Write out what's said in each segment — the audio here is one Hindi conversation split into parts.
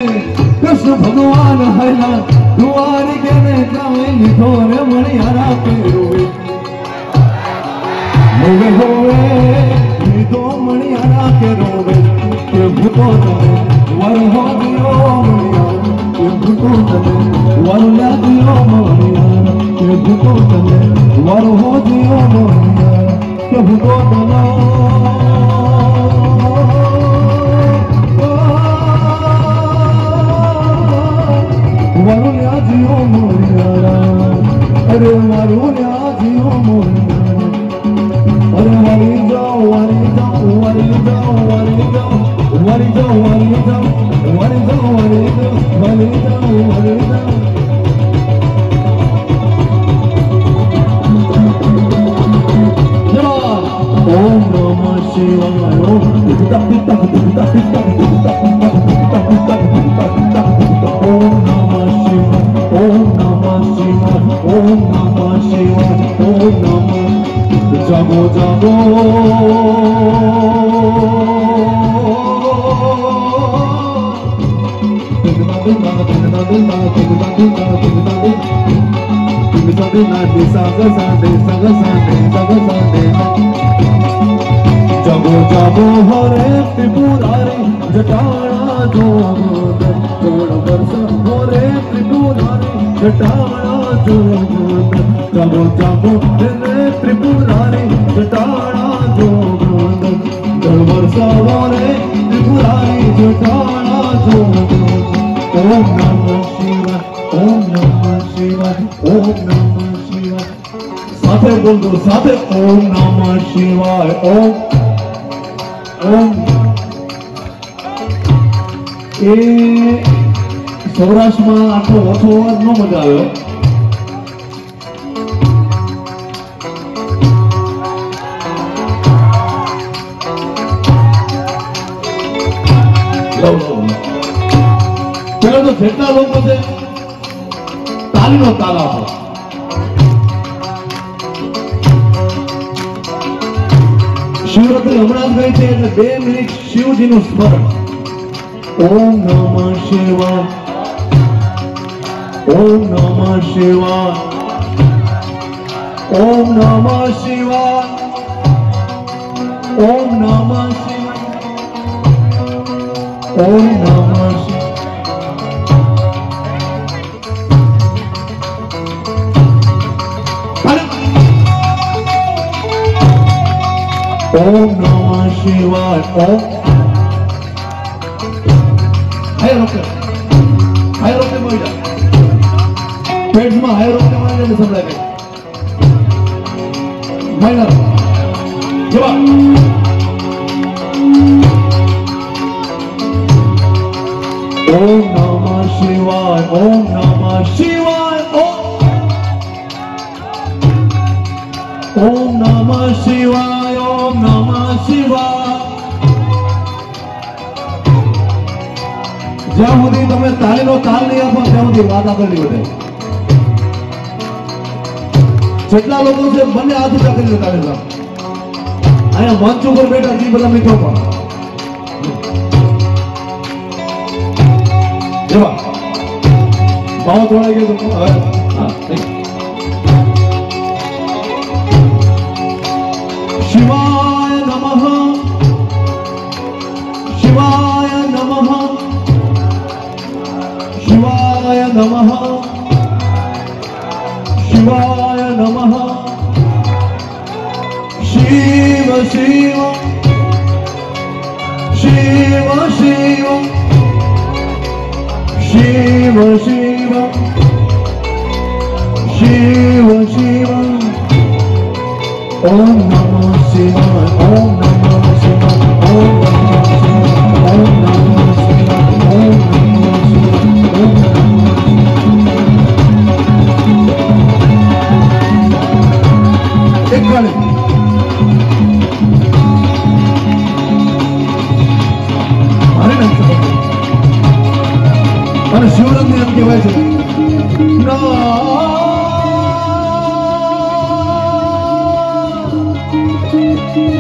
कृष्ण भगवान हला दुआरी के ने कावेली थोरे मणियारा के रोवे होवे होवे तो मणियारा के रोवे के भूतो तने वर हो दियो मणिया के भूतो तने वर ला दियो मणिया के भूतो तने वर हो दियो मणिया के भूतो तने वरुण्या जियो मोरियारा अरे वरुण्या जियो मोरियारा अरे वरी जाओ वरी जाओ वरी जाओ वरी जाओ वरी जाओ वरी जाओ वरी जाओ वरी जाओ वरी जाओ वरी जाओ ओम नमः शिवाय ओम नमः शिवाय ओम नमः शिवाय ओम नमः शिवाय ओम नमः जागो जागो जागो जागो हरे त्रिपुरारी जटाना जोग जोड़ वर्ष हरे त्रिपुरारी जटाना जोग जागो जागो हरे त्रिपुरारी जटाना जोग जोड़ वर्ष हरे त्रिपुरारी जटाना जोग ओम नमः शिवाय ओम नमः शिवाय ओम नमः शिवाय साथे बोल दो साथे ओम नमः शिवाय ओम ए सौराष्ट्र में आटलो ओछो अवाज न मजा आव्यो पेलो तो जेटला लोको छे तालीनो ताल आपो शिवरात्रि हमणां गई छे એટલે 2 મિનિટ શિવજીનું સ્મરણ ओम नमः शिवाय ओम नमः शिवाय ओम नमः शिवाय ओम नमः शिवाय ओम नमः शिवाय ओम नमः शिवाय ओम हायर रोके मरी जा पेट में हायर रोके मरी जाने सब लगे माइनर जवा ओम नमः शिवाय ओम नमः शिवाय ओम नमः शिवाय ओम नमः शिवाय ज्यां सुधी तमे तालीनो ताल नहीं आपो त्यां सुधी वात आगळ नहीं वधे जेटला लोको छे बने हाथ ऊंचा करी देता है अहींया मंच उपर बैठा जी बधा मित्रो पण जवा भाव थोड़ा गयो तो हां शिवाय नमः शिवाय नमः शिवाय नमः शिवाय नमः शिव शिव शिव शिव शिव शिव शिव शिव ओम नमः शिवाय ओम नमः शिवाय ओम नमः शिवाय ओम नमः शिवाय ओम नमः शिवाय ओम एक गाने अरे नहीं अरे शिवरंग ने हमके वैसे ना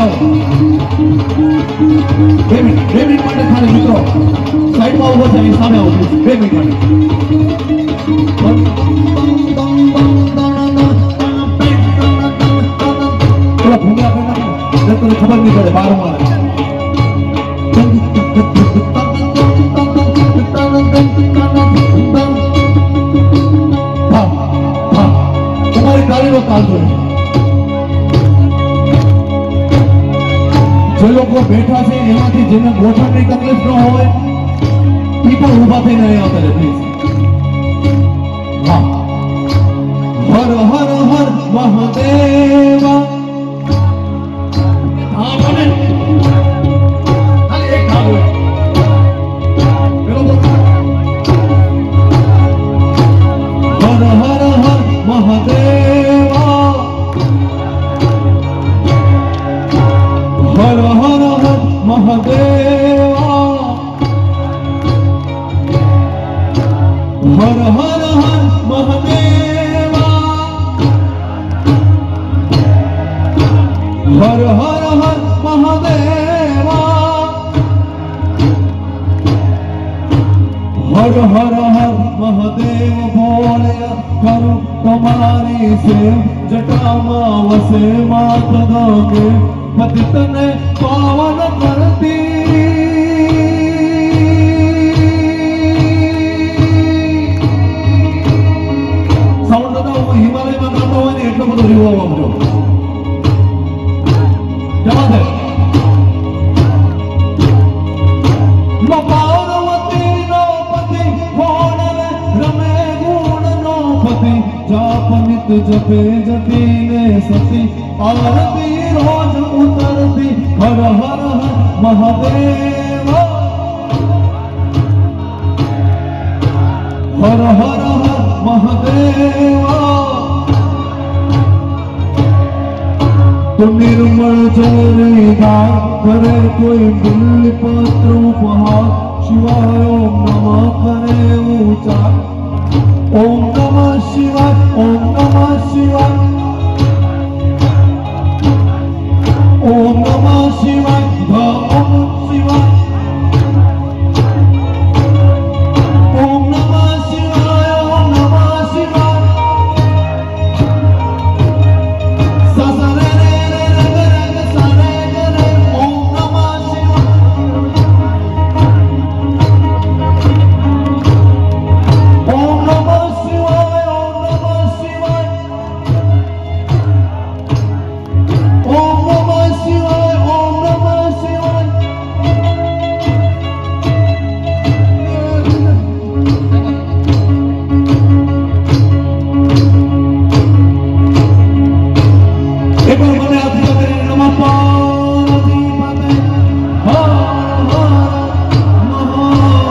आओ 2 मिनट માટે ખાલી મિત્રો સાઈડમાં ઉભો થઈ સામે આવો 2 મિનિટ માટે થોડા ભૂંગા કરना તો ખબર નહીં પડે બાર મારે તમારી તાળીનો તાલ છે જે લોકો બેઠા છે એમાંથી જેને ગોઠણની તકલીફ ન હોય એ પણ ઊભા થઈને અહીંયા આવતા રહે પ્લીઝ હા હર હર હર મહાદેવ હા મને ખાલી એક ભાગ પેલો બોલ હર હર હર મહાદેવ હર હર હર મહાદેવ હર હર હર મહાદેવ હર હર હર મહાદેવ હર હર હર મહાદેવ બોલ્યા કરું તમારી સેવ જટામાં વસે માત ગંગે પતિતને પાવન કરતી સાઉન્ડ તો હિમાલયમાં ગાતો હોય ને એટલો બધો રીવો આવજો જવા દે પાર્વતી નો પતિ ભોળવે રમે ગુણ નો પતિ જાપનિત જપે જટીને સતી આરતી રોજ ઉતરતી હર હર હર મહાદેવ હર હર હર મહાદેવ તો નિર્મળ જળ ગાય કરે કોઈ બિલ્લી પત્ર ઉપહાર શિવાય ઓમ નમઃ કરે ઉચ્ચાર ઓમ નમઃ શિવાય ઓમ નમઃ શિવાય ઓમ નમઃ શિવાય ઓમ શિવાય ઓમ નમઃ શિવાય ઓમ નમઃ શિવાય સસરે રે રે રગ રગ સરે રે ઓમ નમઃ શિવાય ઓમ નમઃ શિવાય ઓમ નમઃ શિવાય ઓમ નમઃ શિવાય ઓમ નમઃ શિવાય એક વાર મને હાથ જોડે નમઃ પાર્વતી માતે હર હર મહા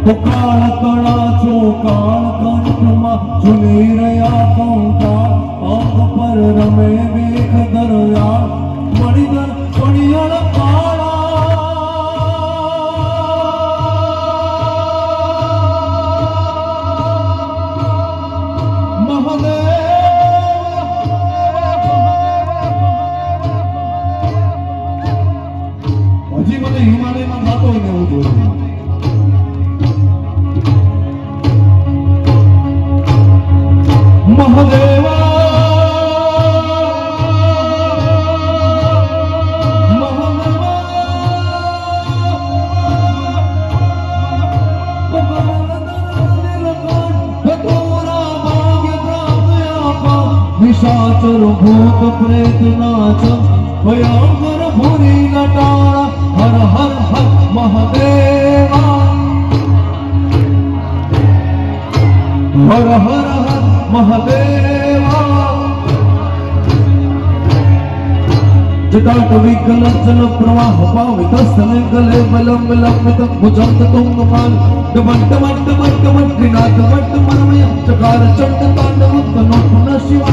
તો કાળ કળા ચોકાળ કંઠમાં ઝૂલી રહ્યા કંકાળ અંગ પર રમે વેખ દરયાળ મણિગણ મણિયળ કાળા મહાદેવ હજી મને હિમાલયમાં ગાતો હોય ને એવું જોયું મહાદેવ નિશાચર ભૂત પ્રેત નાચ ભયંકર ભૂરી નટાળા હર હર હર મહાદેવ હર હર હર મહાદેવ जटाट विकलचन प्रवाह पावित स्थले गले बलम विलंबित भुजंत तुंगमान डमट डमट डमट डमट त्रिनाथ डमट मनमय चकार चंड तांडव तनो पुनः शिव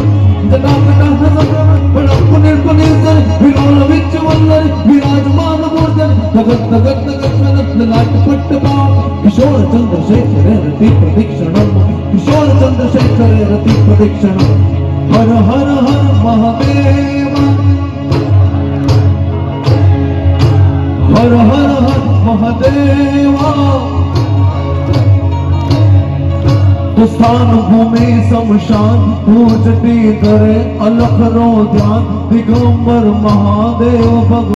जटाकटा हसप्रम बलम पुनिर पुनिर जल विलोल विच वल्लर विराजमान मूर्धन जगत जगत जगत नत लाट पट्ट पाव किशोर चंद्रशेखर रति प्रदीक्षणम किशोर चंद्रशेखर रति प्रदीक्षणम હર હર હર મહાદેવ, હર હર હર મહાદેવા। स्थान भूमि शमशान पूजती करे अलख रो ध्यान, दिगंबर महादेव भगवान।